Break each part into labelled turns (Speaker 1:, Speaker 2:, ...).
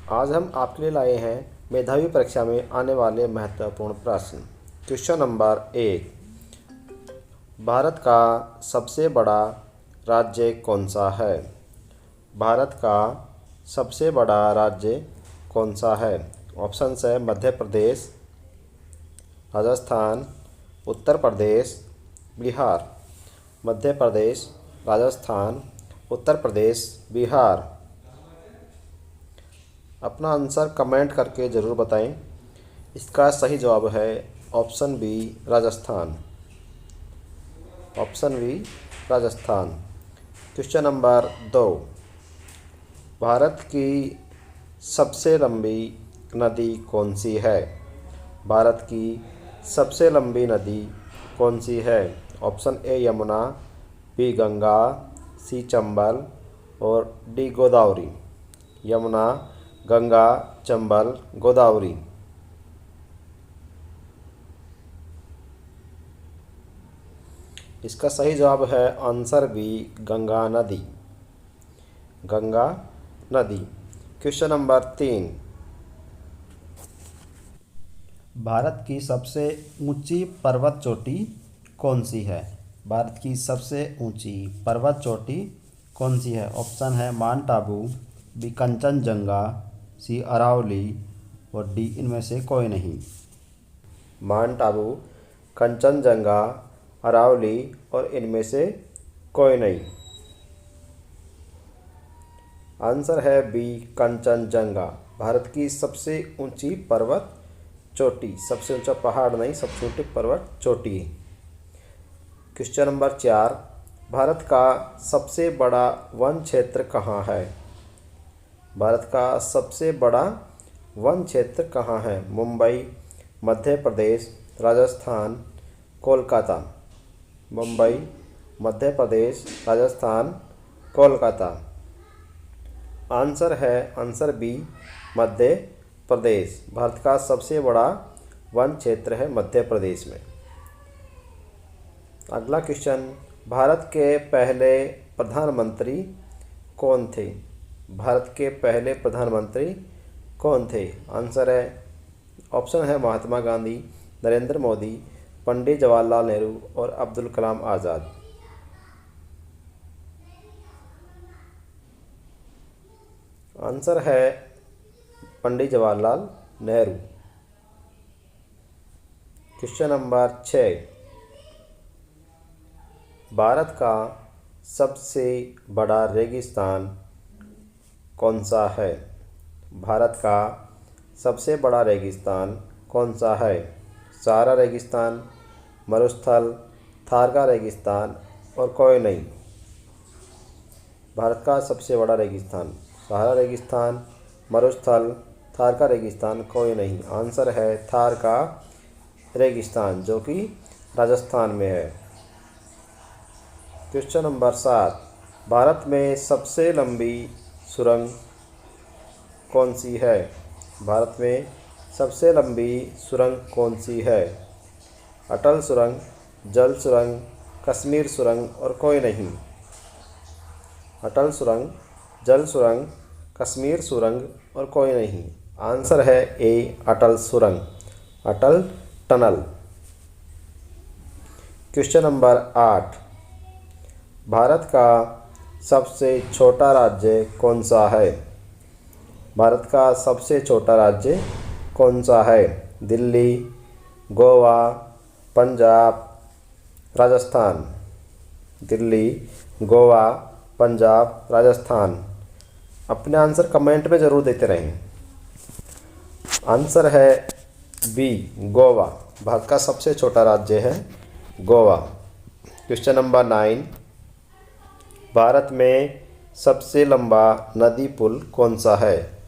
Speaker 1: आज हम आपके लिए लाए हैं मेधावी परीक्षा में आने वाले महत्वपूर्ण प्रश्न। क्वेश्चन नंबर 1, भारत का सबसे बड़ा राज्य कौन सा है? भारत का सबसे बड़ा राज्य कौन सा है? ऑप्शन है मध्य प्रदेश, राजस्थान, उत्तर प्रदेश, बिहार। मध्य प्रदेश, राजस्थान, उत्तर प्रदेश, बिहार। अपना आंसर कमेंट करके ज़रूर बताएं। इसका सही जवाब है option B, Rajasthan. Option B, Rajasthan. Question number 2, Bharat की सबसे लंबी नदी कौन सी है? भारत की सबसे लंबी नदी कौन सी है? Option A Yamuna, B Ganga, C Chambal और डी गोदावरी। यमुना, गंगा, चंबल, गोदावरी। इसका सही जवाब है आंसर बी, गंगा नदी। गंगा नदी। क्वेश्चन नंबर 3, भारत की सबसे ऊंची पर्वत चोटी कौन सी है? भारत की सबसे ऊंची पर्वत चोटी कौन सी है? ऑप्शन है माउंट आबू, बी कंचनजंगा, सी अरावली और डी इनमें से कोई नहीं। माउंट आबू, कंचनजंगा, अरावली और इनमें से कोई नहीं। आंसर है बी, कंचनजंगा। भारत की सबसे ऊंची पर्वत चोटी, सबसे ऊंचा पहाड़ नहीं, सबसे ऊंची पर्वत चोटी। क्वेश्चन नंबर 4, भारत का सबसे बड़ा वन क्षेत्र कहाँ है? भारत का सबसे बड़ा वन क्षेत्र कहाँ है? मुंबई, मध्य प्रदेश, राजस्थान, कोलकाता। मुंबई, मध्य प्रदेश, राजस्थान, कोलकाता। Answer B, Madhya Pradesh. भारत का सबसे बड़ा वन क्षेत्र है मध्य प्रदेश में। अगला क्वेश्चन, भारत के पहले प्रधानमंत्री कौन थे? भारत के पहले प्रधानमंत्री कौन थे? आंसर है, ऑप्शन है महात्मा गांधी, नरेंद्र मोदी, पंडित जवाहरलाल नेहरू और अब्दुल कलाम आज़ाद। आंसर है पंडित जवाहरलाल नेहरू। क्वेश्चन नंबर 6, भारत का सबसे बड़ा रेगिस्तान कौन सा है? भारत का सबसे बड़ा रेगिस्तान कौन सा है? सहारा रेगिस्तान, मरुस्थल, थार का रेगिस्तान और कोई नहीं। भारत का सबसे बड़ा रेगिस्तान, सहारा रेगिस्तान, मरुस्थल, थार का रेगिस्तान, कोई नहीं। आंसर है थार का रेगिस्तान, जो कि राजस्थान में है। क्वेश्चन नंबर 7, भारत में सबसे लंबी सुरंग कौन सी है? भारत में सबसे लंबी सुरंग कौन सी है? अटल सुरंग, जल सुरंग, कश्मीर सुरंग और कोई नहीं। अटल सुरंग, जल सुरंग, कश्मीर सुरंग और कोई नहीं। आंसर है ए, अटल सुरंग, अटल टनल। क्वेश्चन नंबर 8, भारत का सबसे छोटा राज्य कौन सा है? भारत का सबसे छोटा राज्य कौन सा है? दिल्ली, गोवा, पंजाब, राजस्थान। दिल्ली, गोवा, पंजाब, राजस्थान। अपने आंसर कमेंट में ज़रूर देते रहें। आंसर है बी, गोवा। भारत का सबसे छोटा राज्य है गोवा। क्वेश्चन नंबर 9, भारत में सबसे लंबा नदी पुल कौन सा है?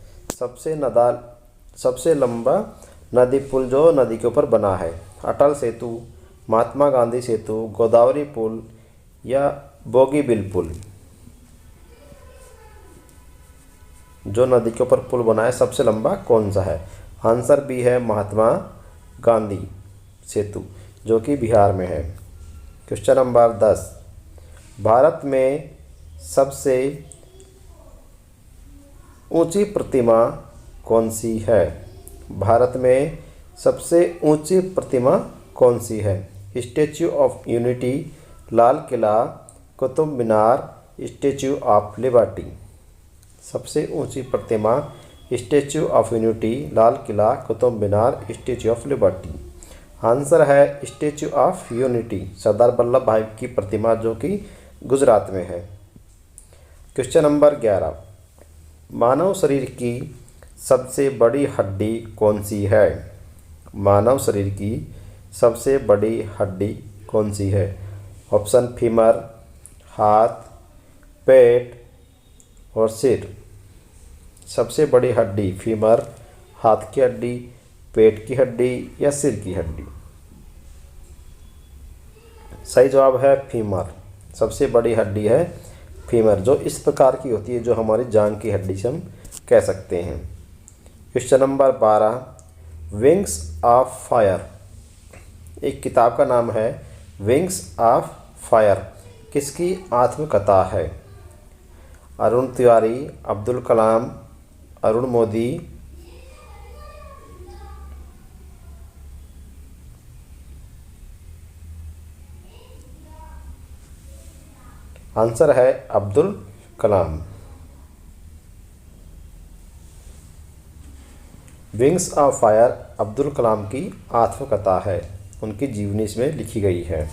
Speaker 1: सबसे लंबा नदी पुल जो नदी के ऊपर बना है। अटल सेतु, महात्मा गांधी सेतु, गोदावरी पुल या बोगीबिल पुल। जो नदी के ऊपर पुल बना है सबसे लंबा कौन सा है? आंसर बी है महात्मा गांधी सेतु, जो कि बिहार में है। क्वेश्चन नंबर 10, भारत में सबसे ऊंची प्रतिमा कौन सी है? भारत में सबसे ऊंची प्रतिमा कौन सी है? Statue of Unity, Lal Qila, Qutub Minar, Statue of Liberty. सबसे ऊंची प्रतिमा Statue of Unity, Lal Qila, Qutub Minar, Statue of Liberty. Answer है Statue of Unity, Sardar Vallabh Bhai की प्रतिमा जो कि गुजरात में है। क्वेश्चन नंबर 11, मानव शरीर की सबसे बड़ी हड्डी कौन सी है? मानव शरीर की सबसे बड़ी हड्डी कौन सी है? ऑप्शन फीमर, हाथ, पेट और सिर। सबसे बड़ी हड्डी फीमर, हाथ की हड्डी, पेट की हड्डी या सिर की हड्डी? सही जवाब है फीमर। सबसे बड़ी हड्डी है फीमर, जो इस प्रकार की होती है, जो हमारी जांघ की हड्डी से हम कह सकते हैं। Question number 12, wings of fire. एक किताब का नाम है विंग्स ऑफ फायर, किसकी आत्मकथा है? अरुण तिवारी, अब्दुल कलाम, अरुण मोदी, आंसर है Abdul Kalam. Wings of fire Abdul Kalam की आत्मकथा है, उनकी जीवनी इसमें लिखी गई है।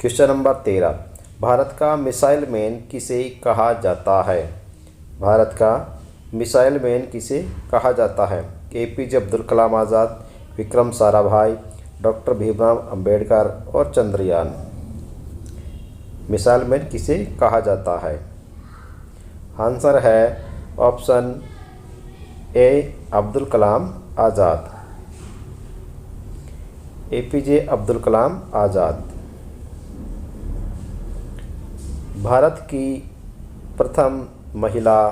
Speaker 1: क्वेश्चन नंबर 13, भारत का मिसाइल मैन किसे कहा जाता है? भारत का मिसाइल मैन किसे कहा जाता है? APJ अब्दुल कलाम आज़ाद, विक्रम साराभाई, डॉक्टर भीमराव अंबेडकर और चंद्रयान। मिसाइल मैन किसे कहा जाता है? आंसर है option A Abdul Kalam Azad, APJ Abdul Kalam Azad. Bharat की प्रथम महिला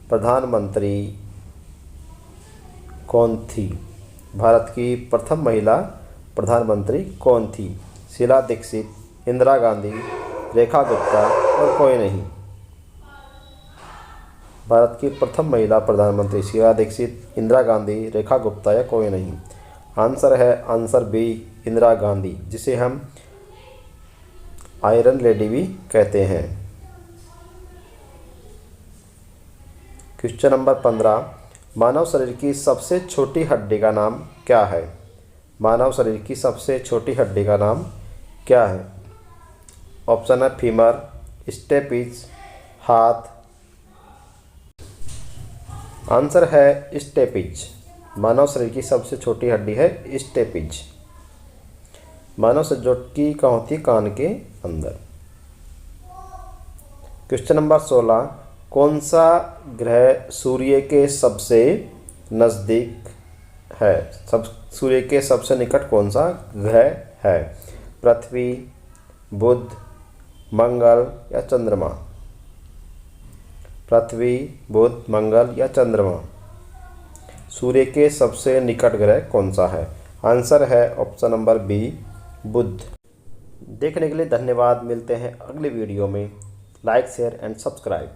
Speaker 1: प्रधानमंत्री कौन थी? भारत की प्रथम महिला प्रधानमंत्री कौन थी? शीला दीक्षित, इंदिरा गांधी, रेखा गुप्ता और कोई नहीं? भारत की प्रथम महिला प्रधानमंत्री शीला दीक्षित, इंदिरा गांधी, रेखा गुप्ता या कोई नहीं? आंसर है आंसर बी इंदिरा गांधी, जिसे हम आयरन लेडी भी कहते हैं। क्वेश्चन नंबर 15, मानव शरीर की सबसे छोटी हड्डी का नाम क्या है? मानव शरीर की सबसे छोटी हड्डी का नाम क्या है? ऑप्शन है फीमर, स्टेपिज, हाथ। आंसर है स्टेपिज। मानव शरीर की सबसे छोटी हड्डी है स्टेपिज। मानव शरीर की कहाँ होती है? कान के अंदर। क्वेश्चन नंबर 16, कौन सा ग्रह सूर्य के सबसे नज़दीक है? सूर्य के सबसे निकट कौन सा ग्रह है? पृथ्वी, बुध, मंगल या चंद्रमा? पृथ्वी, बुध, मंगल या चंद्रमा? सूर्य के सबसे निकट ग्रह कौन सा है? आंसर है ऑप्शन नंबर बी बुध। देखने के लिए धन्यवाद। मिलते हैं अगले वीडियो में। Like, share and subscribe.